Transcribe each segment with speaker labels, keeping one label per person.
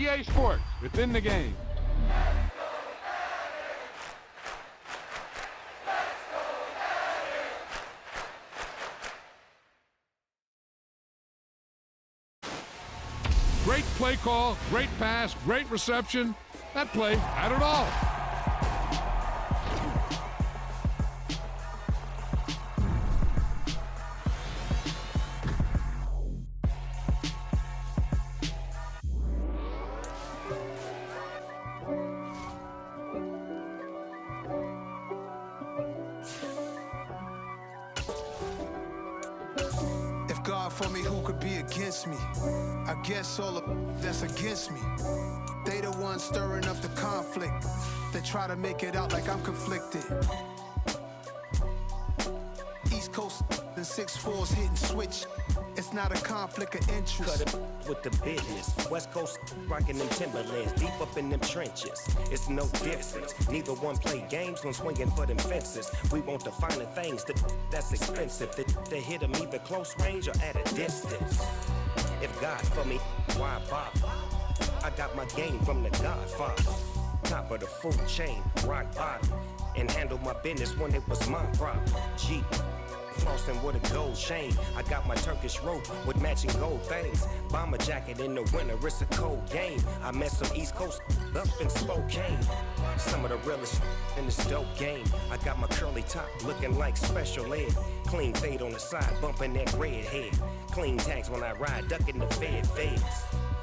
Speaker 1: EA Sports. It's in the game. Great play call, great pass, great reception. That play had it all.
Speaker 2: For me, who could be against me? I guess all of that's against me. They the ones stirring up the conflict. They try to make it out like I'm conflicted. East Coast and 6'4's hitting switch. It's not a conflict of interest.
Speaker 3: Cut it with the business. West Coast rocking them Timberlands, deep up in them trenches. It's no difference. Neither one play games when swinging for them fences. We want the finer things that's expensive. That hit them either close range or at a distance. If God for me, why bother? I got my game from the Godfather. Top of the food chain, rock bottom. And handle my business when it was my problem. G. Flossing with a gold chain. I got my Turkish rope with matching gold things. Bomber jacket in the winter, it's a cold game. I met some East Coast up in Spokane. Some of the realest in this dope game. I got my curly top looking like special ed. Clean fade on the side, bumping that red head. Clean tags when I ride, ducking the feds.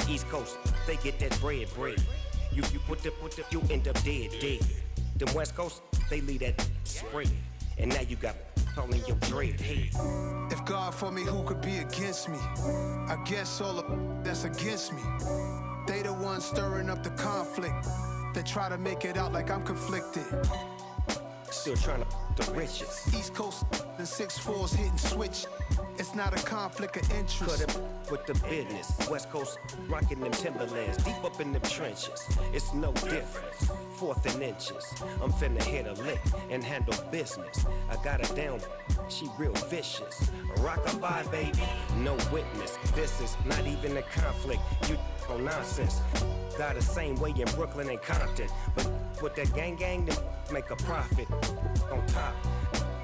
Speaker 3: East Coast, they get that bread. You end up dead. Them West Coast, they leave that spread. And now you got calling your dread head.
Speaker 2: If God for me, who could be against me? I guess all of that's against me. They the ones stirring up the conflict. They try to make it out like I'm conflicted.
Speaker 3: Still trying to the riches.
Speaker 2: East Coast and 6'4's hitting switch. It's not a conflict of interest.
Speaker 3: Cut it with the business. West Coast rocking them Timberlands, deep up in them trenches. It's no difference. 4th and inches. I'm finna hit a lick and handle business. I got her down, she real vicious. Rock-a-bye, baby, no witness. This is not even a conflict. You on nonsense. Got the same way in Brooklyn and Compton. But with that gang, then make a profit. On top,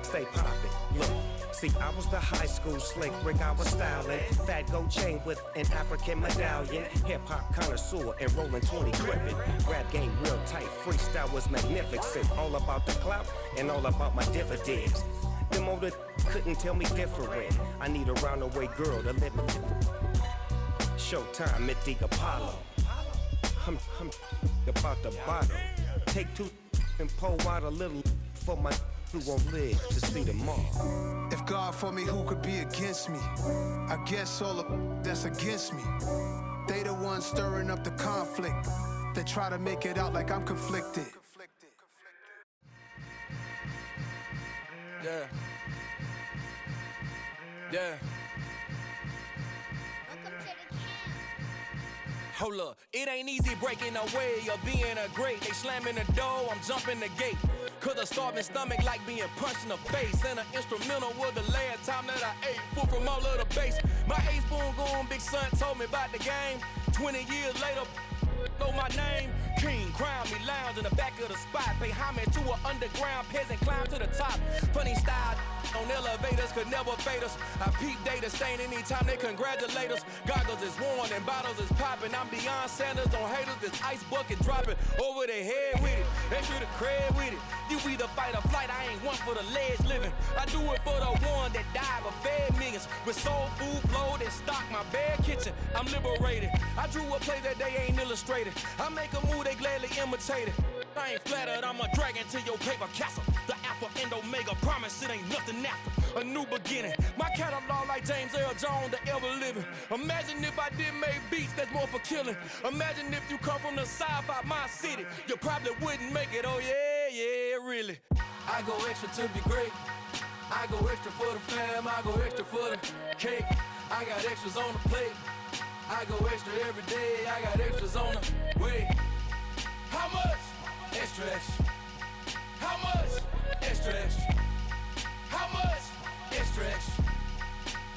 Speaker 3: stay poppin'. Look. See, I was the high school slick Rick, I was styling. Fat gold chain with an African medallion. Hip-hop connoisseur and rolling 20 crippin'. Rap game real tight, freestyle was magnificent. All about the clout and all about my dividends. Them older couldn't tell me different. I need a roundaway girl to let me. Showtime at the Apollo. I'm about the bottom. Take 2 and pour out a little for my who won't live to see tomorrow.
Speaker 2: If God for me, who could be against me? I guess all of that's against me. They the ones stirring up the conflict. They try to make it out like I'm conflicted.
Speaker 4: Yeah. Hold up, it ain't easy breaking away or being a great. They slamming the door, I'm jumping the gate. Cause a starving stomach like being punched in the face. And an instrumental was the last time that I ate food from all of the bass. My ace boom goon, big son told me about the game. 20 years later, know my name. King, crown me, lounge in the back of the spot. Pay homage to an underground peasant, climb to the top. Funny style on elevators could never fade us. I peep data stain anytime they congratulate us. Goggles is worn and bottles is popping. I'm beyond Sanders on haters, this ice bucket dropping over their head with it. Extra the cred with it. You either fight or flight, I ain't one for the ledge living. I do it for the one that died but fed millions. With soul food flowed and stocked my bare kitchen. I'm liberated. I drew a play that they ain't illustrated. I make a move, they gladly imitate it. I ain't flattered, I'm a dragon to your paper castle. The Alpha and Omega, promise it ain't nothing after. A new beginning. My catalog like James Earl Jones, the ever living. Imagine if I did make beats that's more for killing. Imagine if you come from the south out my city. You probably wouldn't make it, oh yeah, really. I go extra to be great. I go extra for the fam, I go extra for the cake. I got extras on the plate. I go extra every day, I got extras on the way. How much? Extra, extra. How much? Extra, extra. How much? Extra, extra.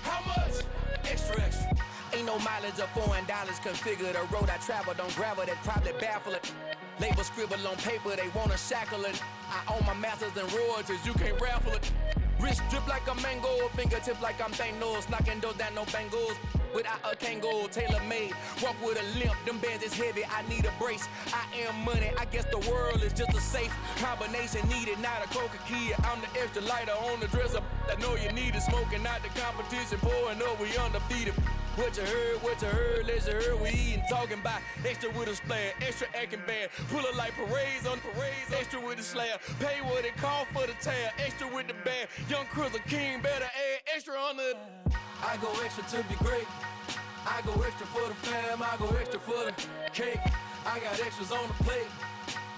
Speaker 4: How much? Extra, extra. Ain't no mileage or $4. Configure the road I travel, don't gravel, that probably baffle it. Label scribble on paper, they wanna shackle it. I own my masters and royalties, you can't raffle it. Wrist drip like a mango, fingertips like I'm Thanos, knocking those down, no bangles. Without a Kango, tailor-made, walk with a limp, them bands is heavy, I need a brace. I am money, I guess the world is just a safe combination needed, not a coca key. I'm the extra lighter on the dresser, I know you need it, smoking out the competition, pouring up, we undefeated. What you heard, let's you heard, we eatin', talking about extra with a splash, extra acting bad, pull it like parades on parades, extra with the slab, pay what it cost for the tab, extra with the bag, young Chris a king, better add extra on the. I go extra to be great. I go extra for the fam. I go extra for the cake. I got extras on the plate.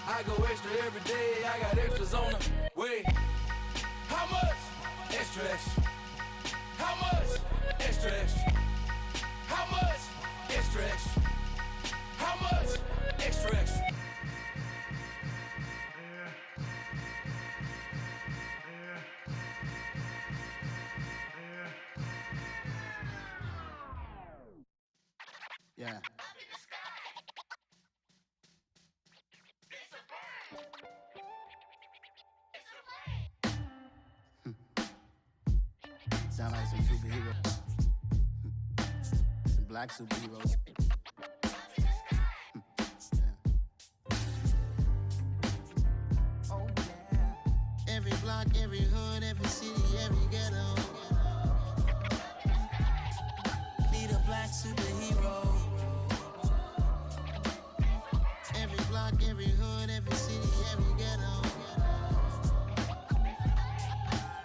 Speaker 4: I go extra every day. I got extras on the way. How much? Extra, extra. How much? Extra, extra. How much? Extra, extra. How much? Extra, extra.
Speaker 5: Yeah. Sound like some superheroes. Some black superheroes. Oh yeah. Every block, every hood, every city, every ghetto. Be the black superhero. Every block, every hood, every city, every ghetto.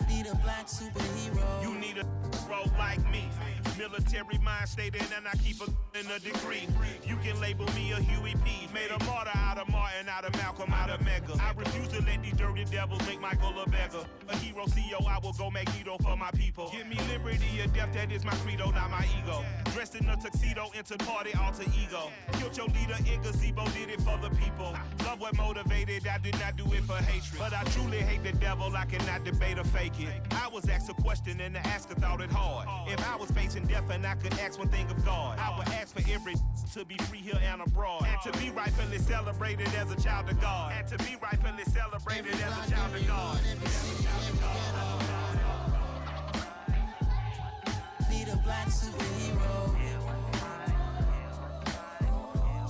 Speaker 5: Be the black superhero.
Speaker 6: You need a role like me. Military mind stated, and I keep in a degree. You can label me a Huey P. Made a martyr out of Martin, out of Malcolm, out of Mega. I refuse to let these dirty devils make Michael a beggar. A hero CEO, I will go Magneto for my people. Give me liberty or death, that is my credo, not my ego. Dressed in a tuxedo, into party, alter ego. Killed your leader in gazebo, did it for the people. Love what motivated, I did not do it for hatred. But I truly hate the devil, I cannot debate or fake it. I was asked a question and the asker thought it hard. If I was facing death and I could ask one thing of God, I would ask for every to be free here and abroad, and to be rightfully celebrated as a child of God, and to be rightfully celebrated as a child of God.
Speaker 5: Be the black superhero.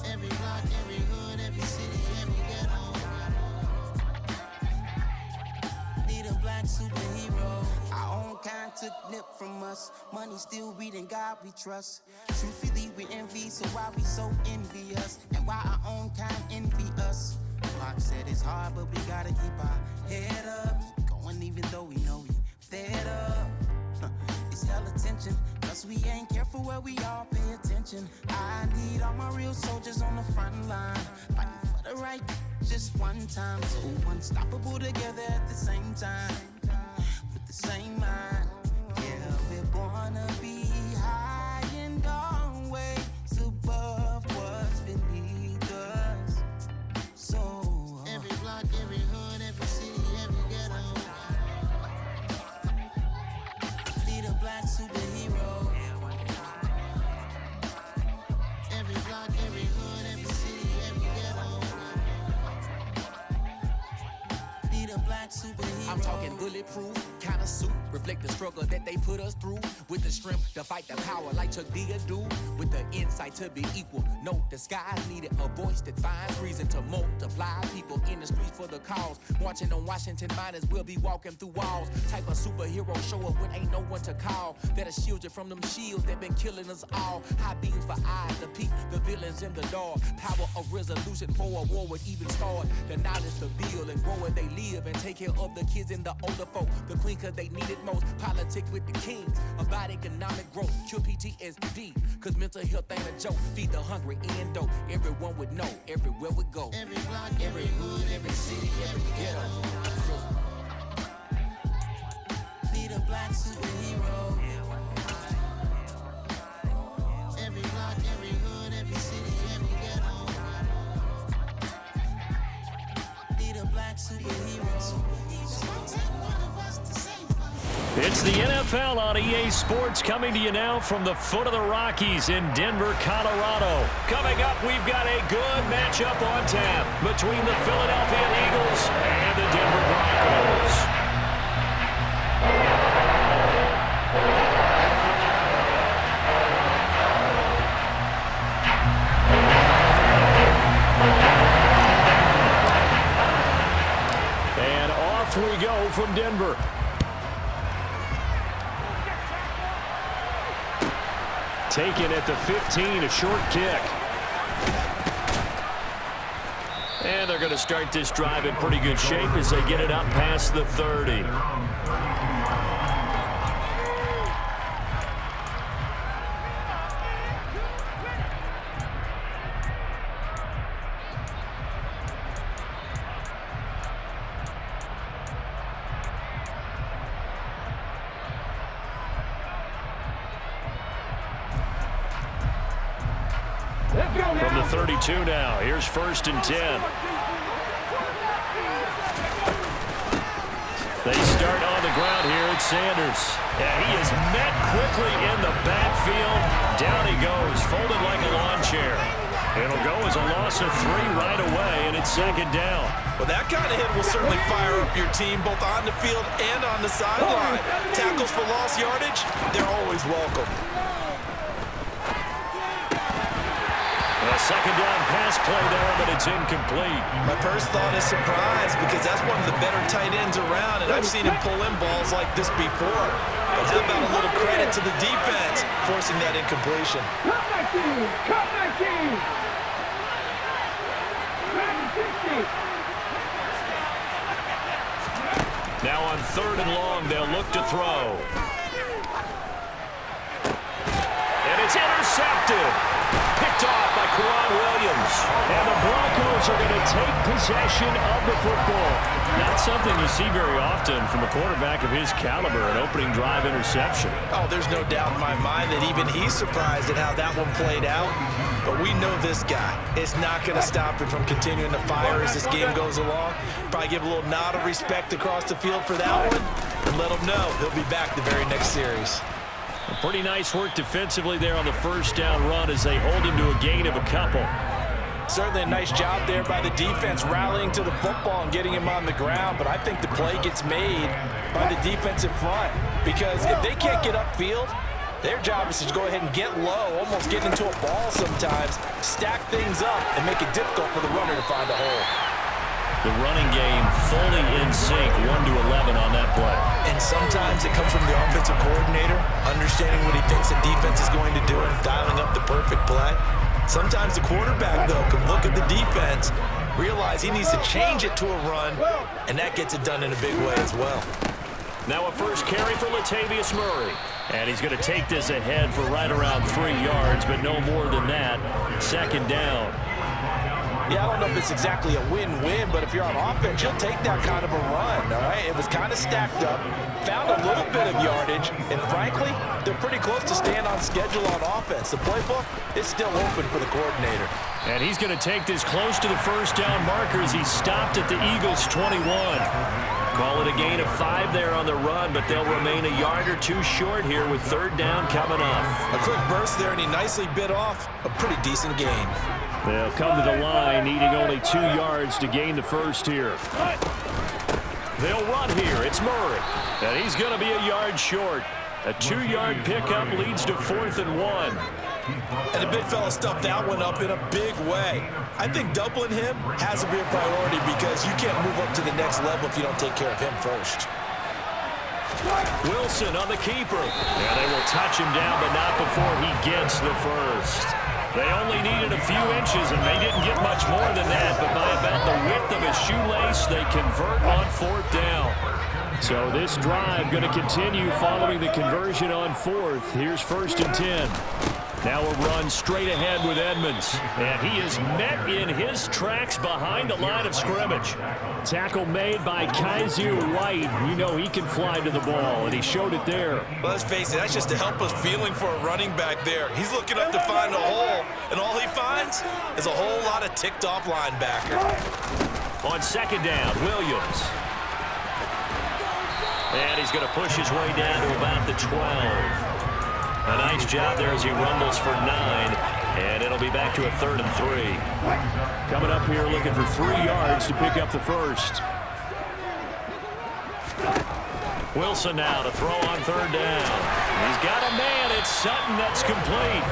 Speaker 5: Every block, every hood, every city, every ghetto. Be the black superhero. Our own kind took nip from us. Money still reading God we trust. Truthfully we envy, so why we so envious? And why our own kind envy us? Pac said it's hard, but we gotta keep our head up. Keep going even though we know we fed up. It's hella tension, cause we ain't careful where we all pay attention. I need all my real soldiers on the front line, fighting for the right just one time. So unstoppable together at the same time, with the same mind. Yeah, we're born to be high and always above what's beneath us. So every block, every hood, every city, every ghetto. Be the black superhero. Every block, every hood, every city, every ghetto. Be the black superhero.
Speaker 4: I'm talking bulletproof, kind of suit, reflect the struggle that they put us through. With the strength to fight the power like Chuck D do. With the insight to be equal, no disguise needed. A voice that finds reason to multiply. People in the streets for the cause. Marching on Washington, might as well be walking through walls. Type of superhero show up when ain't no one to call. That'll shield you from them shields that been killing us all. High beams for eyes to peep the villains in the dark. Power of resolution for a war would even start. The knowledge to build and grow where they live and take care of the kids and the older folk. The queen cause they need it most. Politic with the kings. About economic growth. Cure PTSD. Cause mental health ain't a joke. Feed the hungry and dope. Everyone would know. Everywhere we go.
Speaker 5: Every block, every hood, every city, every ghetto. Be the black superhero. Every block, every hood, every city, every ghetto. Be the black superhero.
Speaker 7: It's the NFL on EA Sports coming to you now from the foot of the Rockies in Denver, Colorado. Coming up, we've got a good matchup on tap between the Philadelphia Eagles and the Denver Broncos. And off we go from Denver. Taken at the 15, a short kick. And they're going to start this drive in pretty good shape as they get it up past the 30. From the 32 now, here's 1st and 10. They start on the ground here at Sanders. Yeah, he is met quickly in the backfield. Down he goes, folded like a lawn chair. It'll go as a loss of 3 right away, and it's 2nd down.
Speaker 8: Well, that kind of hit will certainly fire up your team both on the field and on the sideline. Tackles for lost yardage, they're always welcome.
Speaker 7: A 2nd down pass play there, but it's incomplete.
Speaker 8: My first thought is surprise because that's one of the better tight ends around, and I've seen him pull in balls like this before. But how about a little credit to the defense forcing that incompletion?
Speaker 9: Cut my team! Cut my team!
Speaker 7: Now on 3rd and long, they'll look to throw. And it's intercepted. Picked off by Quran Williams. And the Broncos are going to take possession of the football. Not something you see very often from a quarterback of his caliber, an opening drive interception.
Speaker 8: Oh, there's no doubt in my mind that even he's surprised at how that one played out. But we know this guy. It's not going to stop him from continuing to fire as this game goes along. Probably give a little nod of respect across the field for that one. And let him know he'll be back the very next series.
Speaker 7: Pretty nice work defensively there on the 1st down run as they hold him to a gain of a couple.
Speaker 8: Certainly a nice job there by the defense rallying to the football and getting him on the ground, but I think the play gets made by the defensive front because if they can't get upfield, their job is to go ahead and get low, almost get into a ball sometimes, stack things up, and make it difficult for the runner to find a hole.
Speaker 7: The running game fully in sync, 1-11 on that play.
Speaker 8: And sometimes it comes from the offensive coordinator, understanding what he thinks the defense is going to do and dialing up the perfect play. Sometimes the quarterback, though, can look at the defense, realize he needs to change it to a run, and that gets it done in a big way as well.
Speaker 7: Now a first carry for Latavius Murray. And he's going to take this ahead for right around 3 yards, but no more than that. 2nd down.
Speaker 8: Yeah, I don't know if it's exactly a win-win, but if you're on offense, you'll take that kind of a run, all right? It was kind of stacked up, found a little bit of yardage, and frankly, they're pretty close to staying on schedule on offense. The playbook is still open for the coordinator.
Speaker 7: And he's going to take this close to the 1st down marker as he stopped at the Eagles' 21. Call it a gain of 5 there on the run, but they'll remain a yard or 2 short here with 3rd down coming up.
Speaker 8: A quick burst there, and he nicely bit off a pretty decent gain.
Speaker 7: They'll come to the line, needing only 2 yards to gain the 1st here. They'll run here. It's Murray. And he's going to be a yard short. A 2-yard pickup leads to 4th and 1.
Speaker 8: And the big fella stuffed that one up in a big way. I think doubling him has to be a priority because you can't move up to the next level if you don't take care of him first.
Speaker 7: Wilson on the keeper. Yeah, they will touch him down, but not before he gets the 1st. They only needed a few inches, and they didn't get much more than that, but by about the width of a shoelace, they convert on 4th down. So this drive going to continue following the conversion on 4th. Here's 1st and 10. Now a run straight ahead with Edmonds. And he is met in his tracks behind the line of scrimmage. Tackle made by Kaiser White. You know he can fly to the ball, and he showed it there.
Speaker 8: Well, let's face it, that's just a helpless feeling for a running back there. He's looking up to find a hole, and all he finds is a whole lot of ticked-off linebacker.
Speaker 7: On 2nd down, Williams. And he's going to push his way down to about the 12. A nice job there as he rumbles for 9. And it'll be back to a 3rd and 3.
Speaker 10: Coming up here looking for 3 yards to pick up the first.
Speaker 7: Wilson now to throw on 3rd down. He's got a man. It's Sutton. That's complete.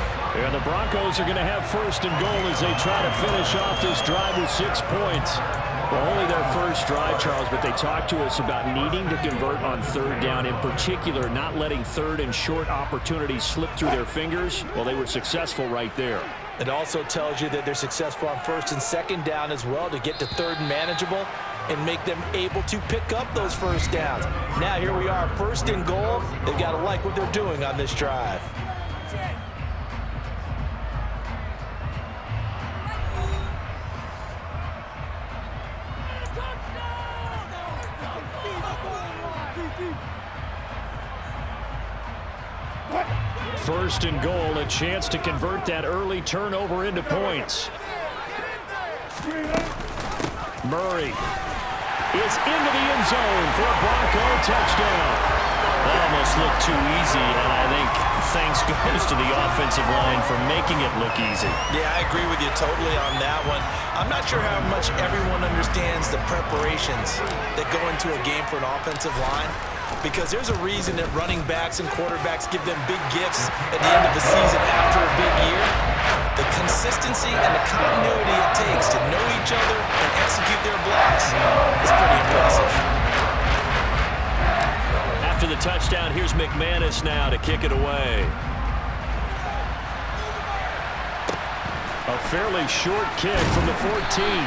Speaker 10: And the Broncos are going to have 1st and goal as they try to finish off this drive with 6 points. Well, only their first drive, Charles, but they talked to us about needing to convert on 3rd down, in particular not letting 3rd and short opportunities slip through their fingers. Well, they were successful right there.
Speaker 8: It also tells you that they're successful on 1st and 2nd down as well to get to 3rd and manageable and make them able to pick up those 1st downs. Now here we are, 1st and goal. They've got to like what they're doing on this drive.
Speaker 10: First and goal, a chance to convert that early turnover into points. Murray is into the end zone for a Bronco touchdown.
Speaker 7: That almost looked too easy, and I think thanks goes to the offensive line for making it look easy.
Speaker 8: Yeah, I agree with you totally on that one. I'm not sure how much everyone understands the preparations that go into a game for an offensive line, because there's a reason that running backs and quarterbacks give them big gifts at the end of the season after a big year. The consistency and the continuity it takes to know each other and execute their blocks is pretty impressive.
Speaker 7: After the touchdown, here's McManus now to kick it away.
Speaker 10: A fairly short kick from the 14.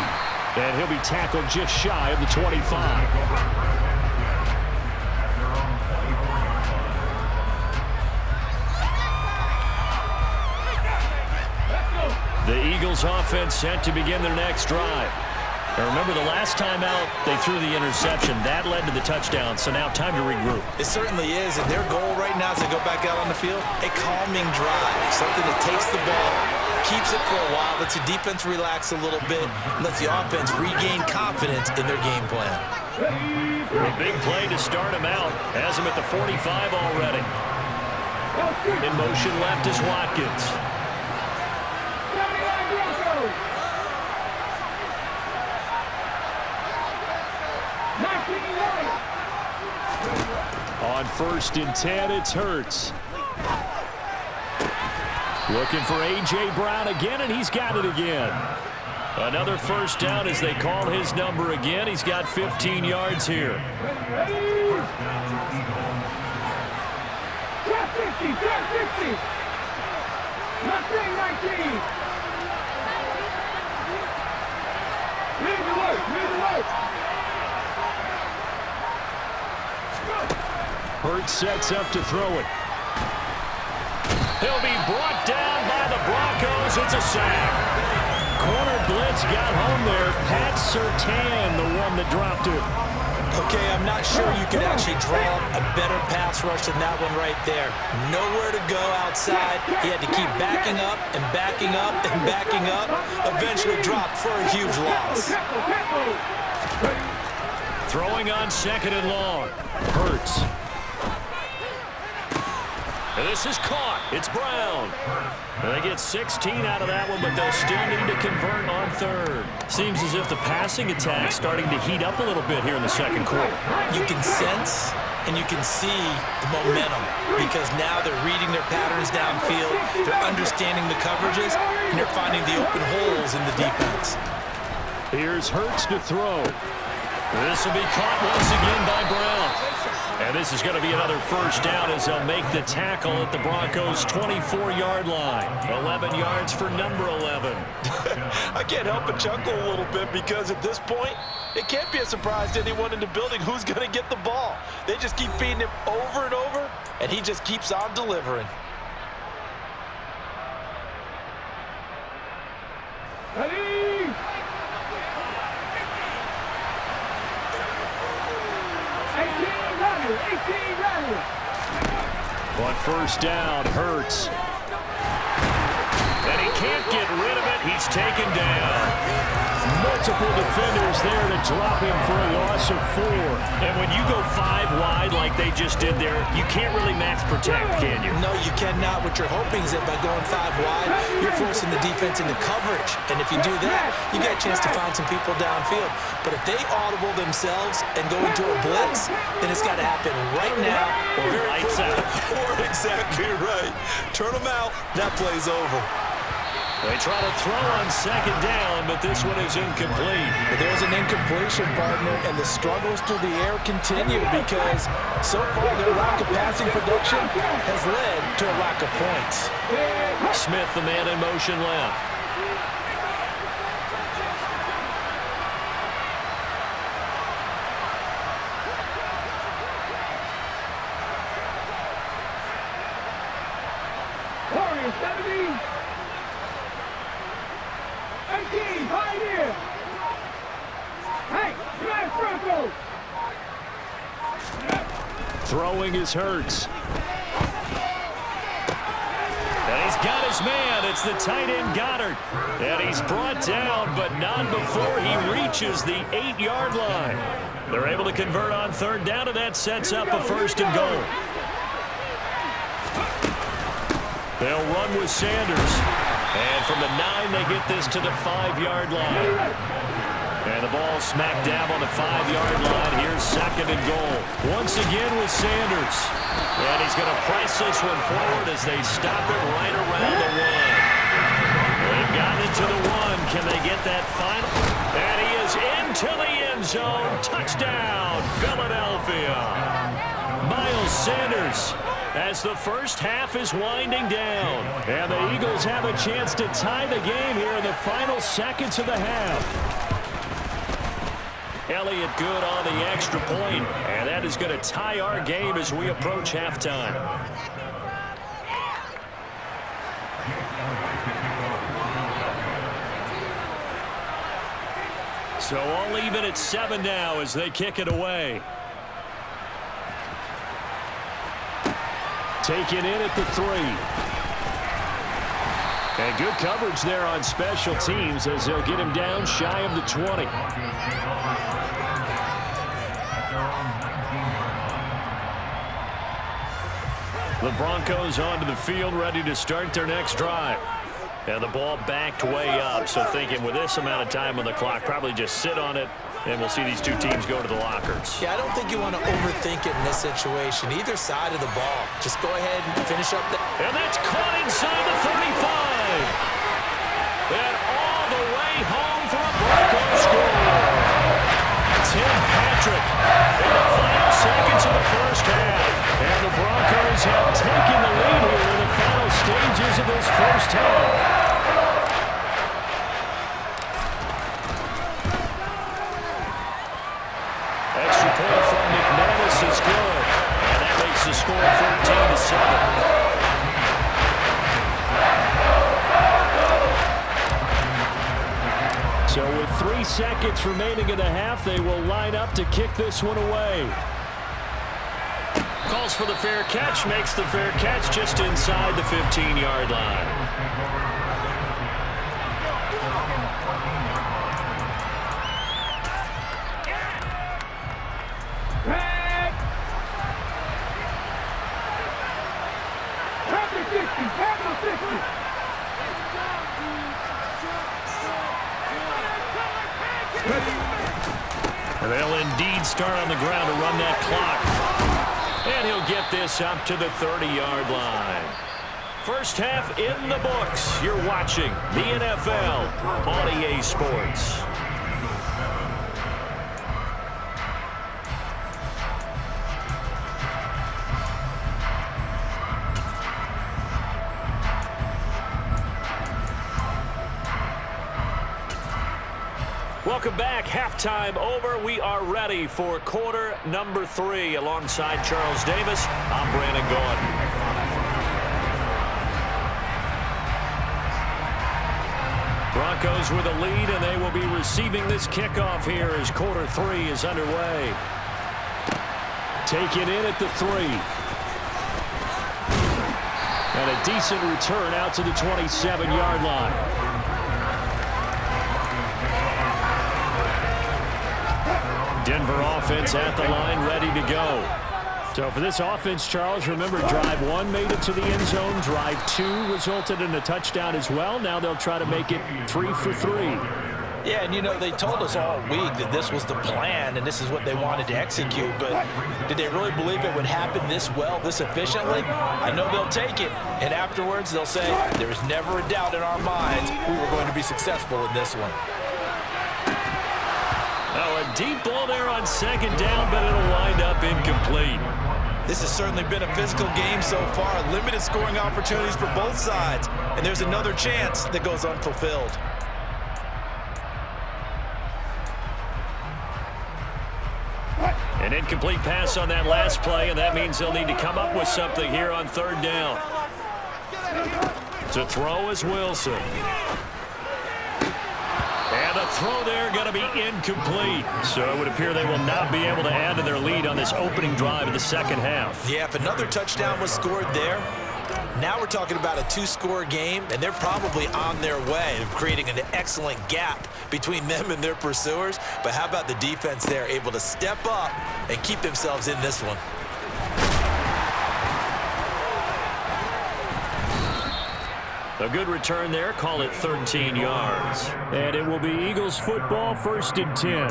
Speaker 10: And he'll be tackled just shy of the 25. The Eagles offense set to begin their next drive. Now remember, the last time out, they threw the interception. That led to the touchdown, so now time to regroup.
Speaker 8: It certainly is, and their goal right now as they go back out on the field, a calming drive, something that takes the ball, keeps it for a while, lets the defense relax a little bit, and lets the offense regain confidence in their game plan.
Speaker 7: A big play to start him out. Has him at the 45 already. In motion left is Watkins.
Speaker 10: On 1st and 10, it's Hurts. Looking for A.J. Brown again, and he's got it again. Another 1st down as they call his number again. He's got 15 yards here.
Speaker 9: Drop 50, drop 50. Not 19. Lead the way, lead the way.
Speaker 10: Hurts sets up to throw it.
Speaker 7: He'll be brought down by the Broncos. It's a sack.
Speaker 10: Corner blitz got home there. Pat Surtain, the one that dropped it.
Speaker 8: Okay, I'm not sure you could actually draw a better pass rush than that one right there. Nowhere to go outside. He had to keep backing up and backing up and backing up. Eventually dropped for a huge loss.
Speaker 10: Throwing on 2nd and long. Hurts.
Speaker 7: And this is caught. It's Brown. And they get 16 out of that one, but they'll still need to convert on 3rd.
Speaker 10: Seems as if the passing attack's starting to heat up a little bit here in the 2nd quarter.
Speaker 8: You can sense and you can see the momentum because now they're reading their patterns downfield, they're understanding the coverages, and they're finding the open holes in the defense.
Speaker 10: Here's Hurts to throw.
Speaker 7: This will be caught once again by Brown. And this is going to be another 1st down as they'll make the tackle at the Broncos' 24-yard line. 11 yards for number 11.
Speaker 8: I can't help but chuckle a little bit because at this point, it can't be a surprise to anyone in the building who's going to get the ball. They just keep feeding him over and over, and he just keeps on delivering.
Speaker 9: Ready?
Speaker 10: On 1st down, Hurts.
Speaker 7: And he can't get rid of it. He's taken down.
Speaker 10: multiple defenders there to drop him for a loss of 4.
Speaker 7: And when you go 5 wide like they just did there, you can't really max protect, can you?
Speaker 8: No, you cannot. What you're hoping is that by going 5 wide, you're forcing the defense into coverage. And if you do that, you get a chance to find some people downfield. But if they audible themselves and go into a blitz, then it's got to happen right now or very
Speaker 7: Lights out.
Speaker 8: Or exactly right. Turn them out. That play's over.
Speaker 7: They try to throw on second down, but this one is incomplete.
Speaker 8: But there's an incompletion, partner, and the struggles through the air continue because so far their lack of passing production has led to a lack of points.
Speaker 7: Smith, the man in motion left.
Speaker 9: Warriors 70. 18, Pioneer. Hey, Black Broncos.
Speaker 10: Throwing is Hurts.
Speaker 7: And he's got his man. It's the tight end Goddard. And he's brought down, but not before he reaches the 8-yard line. They're able to convert on third down, and that sets up a first and goal. They'll run with Sanders. And from the 9, they get this to the 5-yard line. And the ball smacked down on the 5-yard line. Here's second and goal. Once again with Sanders. And he's going to press this one forward as they stop it right around the 1. They've gotten it to the 1. Can they get that final? And he is into the end zone. Touchdown, Philadelphia. Miles Sanders, as the first half is winding down.
Speaker 10: And the Eagles have a chance to tie the game here in the final seconds of the half.
Speaker 7: Elliott good on the extra point, and that is going to tie our game as we approach halftime. So all even at 7 now as they kick it away.
Speaker 10: Taken in at the 3. And good coverage there on special teams as they'll get him down shy of the 20.
Speaker 7: The Broncos onto the field, ready to start their next drive. And the ball backed way up, so thinking with this amount of time on the clock, probably just sit on it, and we'll see these two teams go to the lockers.
Speaker 8: Yeah, I don't think you want to overthink it in this situation. Either side of the ball. Just go ahead and finish up the...
Speaker 7: And that's caught inside the 35. And all the way home for a Broncos score. Tim Patrick in the final seconds of the first half. And the Broncos have taken the lead here in the final stages of this first half. Extra point from McManus is good. And that makes the score 14-7.
Speaker 10: So with 3 seconds remaining in the half, they will line up to kick this one away.
Speaker 7: Calls for the fair catch, makes the fair catch just inside the 15-yard line. And they'll indeed start on the ground to run that clock. And he'll get this up to the 30-yard line. First half in the books. You're watching the NFL on EA Sports. Welcome back. Halftime over. We are ready for quarter number 3. Alongside Charles Davis, I'm Brandon Gaudin. Broncos with a lead, and they will be receiving this kickoff here as quarter 3 is underway.
Speaker 10: Taken in at the 3. And a decent return out to the 27-yard line. Denver offense at the line, ready to go. So for this offense, Charles, remember drive 1 made it to the end zone. Drive 2 resulted in a touchdown as well. Now they'll try to make it 3 for 3.
Speaker 8: Yeah, and they told us all week that this was the plan and this is what they wanted to execute, but did they really believe it would happen this well, this efficiently? I know they'll take it, and afterwards they'll say, there was never a doubt in our minds we were going to be successful in this one.
Speaker 10: Oh, a deep ball there on second down, but it'll wind up incomplete.
Speaker 8: This has certainly been a physical game so far, limited scoring opportunities for both sides, and there's another chance that goes unfulfilled.
Speaker 10: An incomplete pass on that last play, and that means they'll need to come up with something here on third down. To throw is Wilson. And the throw there going to be incomplete. So it would appear they will not be able to add to their lead on this opening drive of the second half.
Speaker 8: Yeah, if another touchdown was scored there, now we're talking about a 2-score game, and they're probably on their way of creating an excellent gap between them and their pursuers. But how about the defense there, able to step up and keep themselves in this one?
Speaker 10: A good return there, call it 13 yards. And it will be Eagles football, 1st and 10.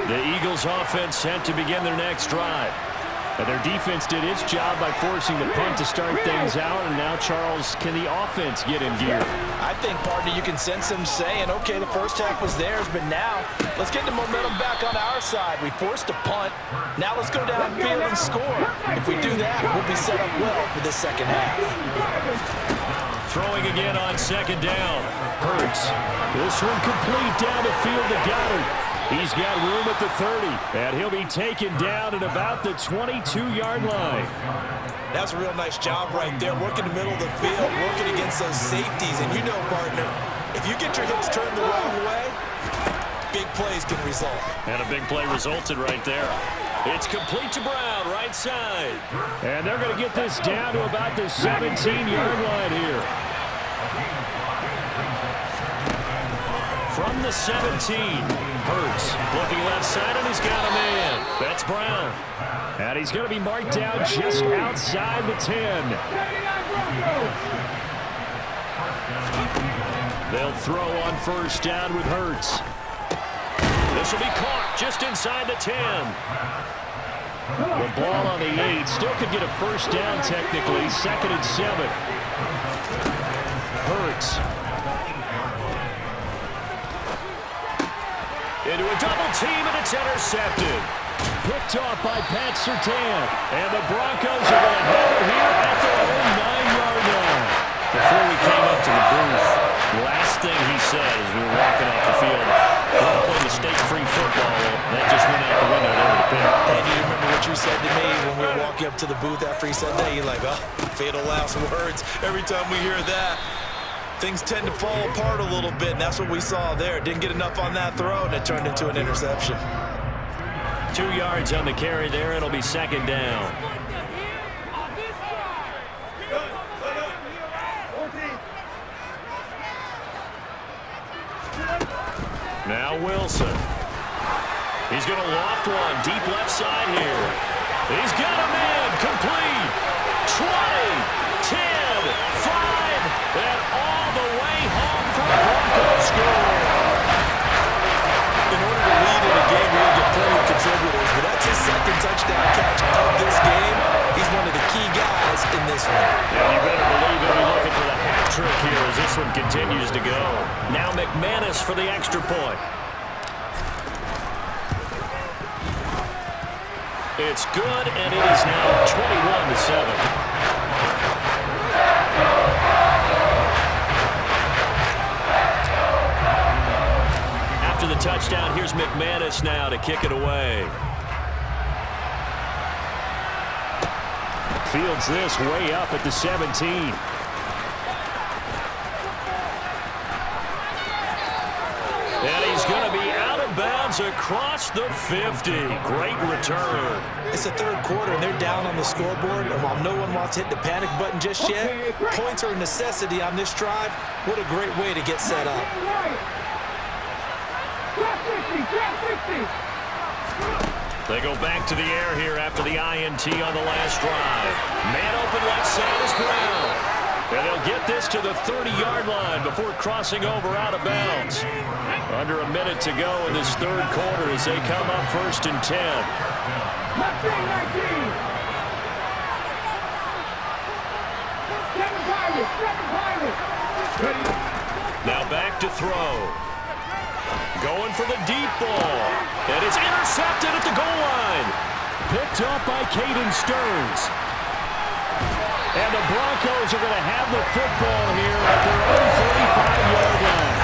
Speaker 10: The Eagles offense set to begin their next drive. And their defense did its job by forcing the punt to start things out. And now, Charles, can the offense get in gear?
Speaker 8: I think, partner, you can sense them saying, okay, the first half was theirs, but now let's get the momentum back on our side. We forced a punt. Now let's go downfield and score. If we do that, we'll be set up well for the second half.
Speaker 10: Throwing again on second down. Hurts. This one complete down the field to Goddard. He's got room at the 30, and he'll be taken down at about the 22-yard line.
Speaker 8: That's a real nice job right there, working the middle of the field, working against those safeties. And you know, partner, if you get your hips turned the wrong way, big plays can result.
Speaker 10: And a big play resulted right there. It's complete to Brown, right side. And they're going to get this down to about the 17-yard line here. From the 17, Hurts looking left side, and he's got a man. That's Brown. And he's going to be marked down just outside the 10. They'll throw on first down with Hurts. This will be caught just inside the 10. The ball on the 8 still could get a first down technically. 2nd and 7. Hurts. Into a double team, and it's intercepted. Picked off by Pat Surtain. And the Broncos are going to have it here at their own 9-yard line. Before we came up to the booth, the last thing he said as we were walking off the field, we're going to play mistake-free football. That just went out the window there with the pick.
Speaker 8: And you remember what you said to me when we were walking up to the booth after he said that? You're like, oh, fatal last words. Every time we hear that, things tend to fall apart a little bit, and that's what we saw there. Didn't get enough on that throw, and it turned into an interception.
Speaker 10: 2 yards on the carry there. It'll be second down. Now Wilson. He's going to loft one. Deep left side here. He's got a man. Complete. 20, 10, 5, and all the way home for a Broncos score.
Speaker 8: In order to lead in a game, we're going to get plenty of contributors, but that's his 2nd touchdown catch of this game. He's one of the key guys in this one.
Speaker 10: Yeah, you better believe he'll be looking for the hat trick here as this one continues to go. Now McManus for the extra point. It's good, and it is now 21-7. After the touchdown, here's McManus now to kick it away. Fields this way up at the 17. And he's going to be out of bounds
Speaker 7: is across the 50. Great return.
Speaker 8: It's the third quarter, and they're down on the scoreboard. And while no one wants to hit the panic button just yet, points are a necessity on this drive. What a great way to get set up.
Speaker 7: They go back to the air here after the INT on the last drive. Man open left side is Brown. And they'll get this to the 30-yard line before crossing over out of bounds. Under a minute to go in this third quarter as they come up 1st and 10. Now back to throw. Going for the deep ball. And it's intercepted at the goal line.
Speaker 10: Picked up by Caden Stearns. And the Broncos are going to have the football here at their own 45-yard line.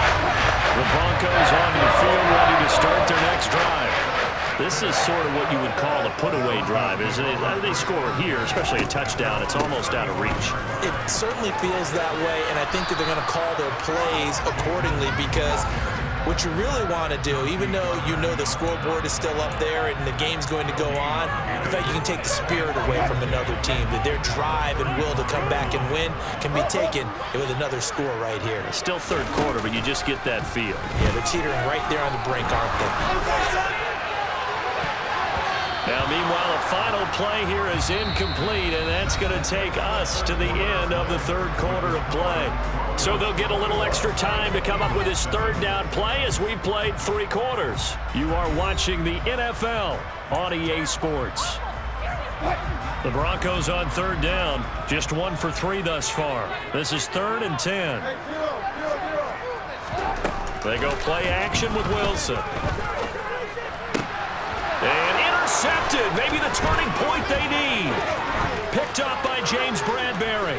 Speaker 7: The Broncos on the field ready to start their next drive. This is sort of what you would call a put-away drive, isn't it? They score here, especially a touchdown. It's almost out of reach.
Speaker 8: It certainly feels that way, and I think that they're going to call their plays accordingly because what you really want to do, even though you know the scoreboard is still up there and the game's going to go on, in fact, you can take the spirit away from another team, that their drive and will to come back and win can be taken with another score right here.
Speaker 7: Still third quarter, but you just get that feel.
Speaker 8: Yeah, they're teetering right there on the brink, aren't they?
Speaker 7: Now, meanwhile, a final play here is incomplete, and that's going to take us to the end of the third quarter of play. So they'll get a little extra time to come up with this third down play as we've played 3 quarters. You are watching the NFL on EA Sports. The Broncos on third down, just 1 for 3 thus far. This is 3rd and 10. They go play action with Wilson. And intercepted, maybe the turning point they need. Picked up by James Bradbury.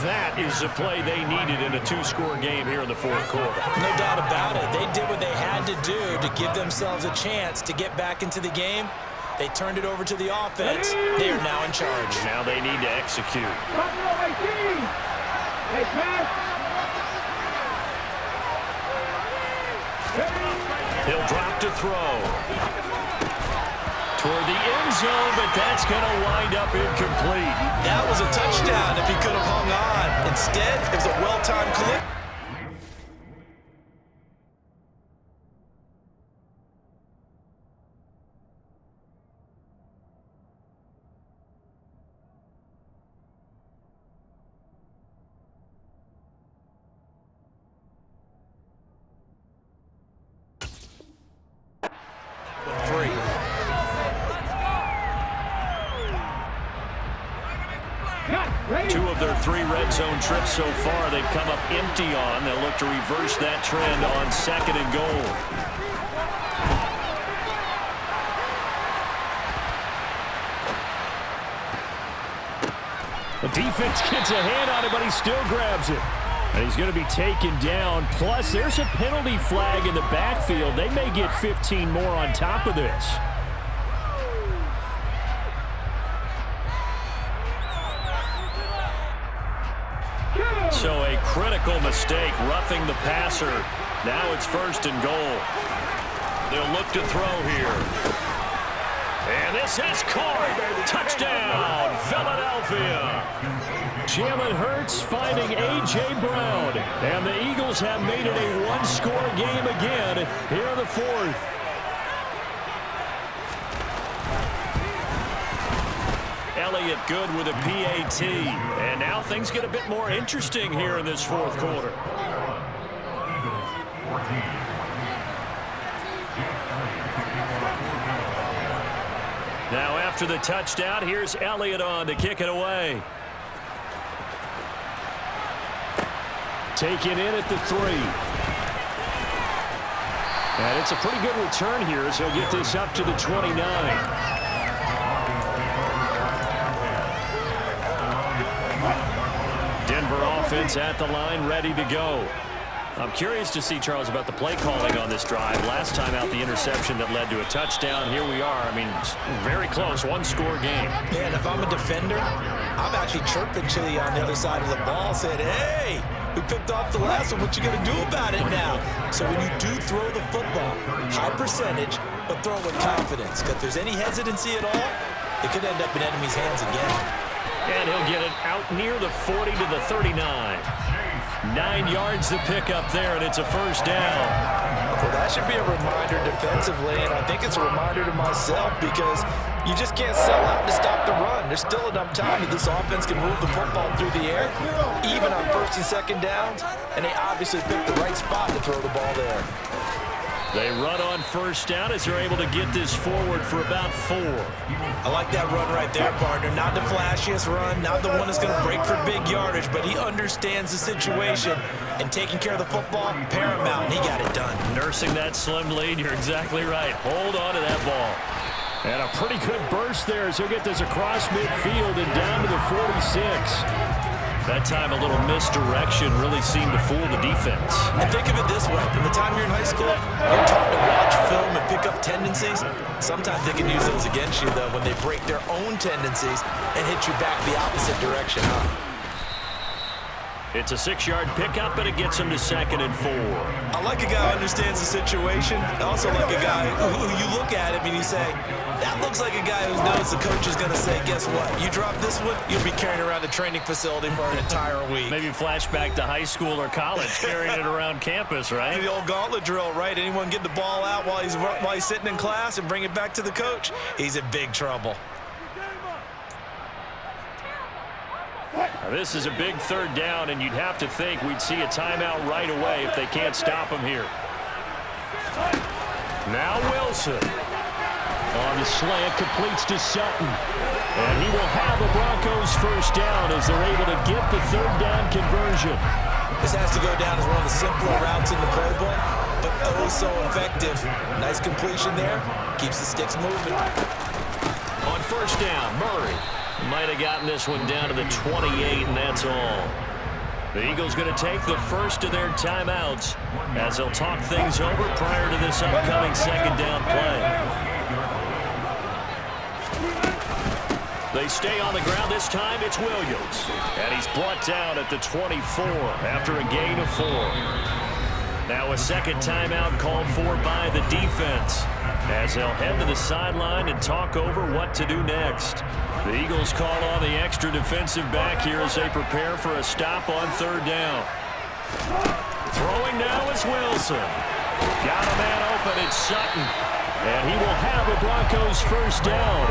Speaker 7: That is the play they needed in a 2-score game here in the fourth quarter.
Speaker 8: No doubt about it. They did what they had to do to give themselves a chance to get back into the game. They turned it over to the offense. They are now in charge.
Speaker 7: Now they need to execute. He'll drop to throw. Toward the end zone, but that's going to wind up incomplete.
Speaker 8: That was a touchdown if he could have hung on. Instead, it was a well-timed clip.
Speaker 7: Two of their 3 red zone trips so far, they've come up empty on. They'll look to reverse that trend on 2nd and goal.
Speaker 10: The defense gets a hand on it, but he still grabs it. And he's going to be taken down. Plus, there's a penalty flag in the backfield. They may get 15 more on top of this.
Speaker 7: So a critical mistake, roughing the passer. Now it's 1st and goal. They'll look to throw here. And this is caught. Touchdown, Philadelphia.
Speaker 10: Jalen Hurts finding A.J. Brown. And the Eagles have made it a 1-score game again here in the 4th.
Speaker 7: Elliott good with a PAT. And now things get a bit more interesting here in this 4th quarter. Now after the touchdown, here's Elliott on to kick it away.
Speaker 10: Taken in at the 3. And it's a pretty good return here as he'll get this up to the 29. Denver offense at the line, ready to go. I'm curious to see, Charles, about the play calling on this drive. Last time out, the interception that led to a touchdown. Here we are. I mean, very close, 1-score game.
Speaker 8: Man, if I'm a defender, I'm actually chirping Chili on the other side of the ball, saying, hey, We picked off the last one. What you going to do about it now? So when you do throw the football, high percentage, but throw with confidence. If there's any hesitancy at all, it could end up in enemy's hands again.
Speaker 7: And he'll get it out near the 40 to the 39. 9 yards to pick up there, and it's a first down.
Speaker 8: Well, that should be a reminder defensively, and I think it's a reminder to myself because you just can't sell out to stop the run. There's still enough time that this offense can move the football through the air, even on first and second downs, and they obviously picked the right spot to throw the ball there.
Speaker 7: They run on first down as they're able to get this forward for about 4.
Speaker 8: I like that run right there, partner. Not the flashiest run, not the one that's going to break for big yardage, but he understands the situation, and taking care of the football, paramount, and he got it done.
Speaker 7: Nursing that slim lead, you're exactly right. Hold on to that ball. And a pretty good burst there as he'll get this across midfield and down to the 46. That time a little misdirection really seemed to fool the defense.
Speaker 8: And think of it this way. From the time you're in high school, you're taught to watch film and pick up tendencies. Sometimes they can use those against you, though, when they break their own tendencies and hit you back the opposite direction, huh?
Speaker 7: It's a 6-yard pickup, and it gets him to 2nd and 4.
Speaker 8: I like a guy who understands the situation. I also like a guy who you look at him and you say, that looks like a guy who knows the coach is going to say, guess what? You drop this one, you'll be carrying around a training facility for an entire week.
Speaker 7: Maybe flashback to high school or college, carrying it around campus, right?
Speaker 8: The old gauntlet drill, right? Anyone get the ball out while he's sitting in class and bring it back to the coach? He's in big trouble.
Speaker 7: Now, this is a big 3rd down, and you'd have to think we'd see a timeout right away if they can't stop him here. Now Wilson. On the slant, completes to Sutton. And he will have a Broncos first down as they're able to get the 3rd down conversion.
Speaker 8: This has to go down as one of the simpler routes in the playbook, but oh so effective. Nice completion there. Keeps the sticks moving.
Speaker 7: On first down, Murray might have gotten this one down to the 28, and that's all. The Eagles going to take the first of their timeouts as they'll talk things over prior to this upcoming 2nd down play. They stay on the ground. This time it's Williams. And he's brought down at the 24 after a gain of 4. Now a second timeout called for by the defense as they'll head to the sideline and talk over what to do next. The Eagles call on the extra defensive back here as they prepare for a stop on 3rd down. Throwing now is Wilson. Got a man open. It's Sutton. And he will have a Broncos first down.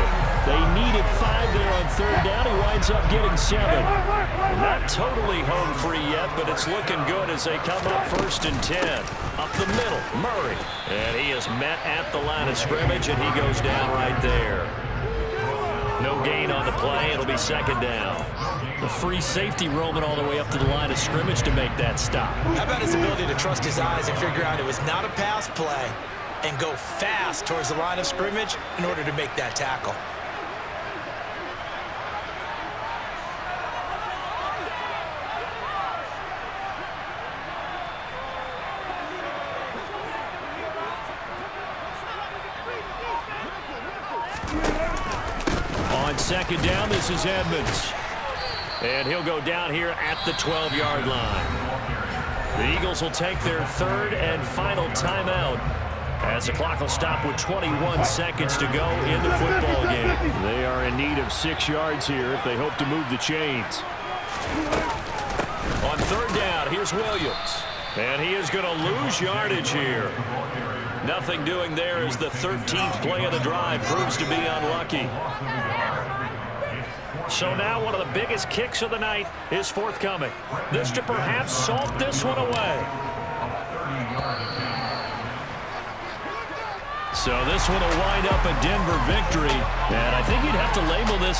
Speaker 7: They needed 5 there on 3rd down. He winds up getting 7. Not totally home free yet, but it's looking good as they come up 1st and 10. Up the middle, Murray. And he is met at the line of scrimmage, and he goes down right there. No gain on the play. It'll be 2nd down. The free safety roaming all the way up to the line of scrimmage to make that stop.
Speaker 8: How about his ability to trust his eyes and figure out it was not a pass play and go fast towards the line of scrimmage in order to make that tackle.
Speaker 7: On 2nd down, this is Edmonds. And he'll go down here at the 12-yard line. The Eagles will take their 3rd and final timeout as the clock will stop with 21 seconds to go in the football game. They are in need of 6 yards here if they hope to move the chains. On 3rd down, here's Williams. And he is going to lose yardage here. Nothing doing there as the 13th play of the drive proves to be unlucky. So now one of the biggest kicks of the night is forthcoming. This to perhaps salt this one away. So this one will wind up a Denver victory. And I think you'd have to label this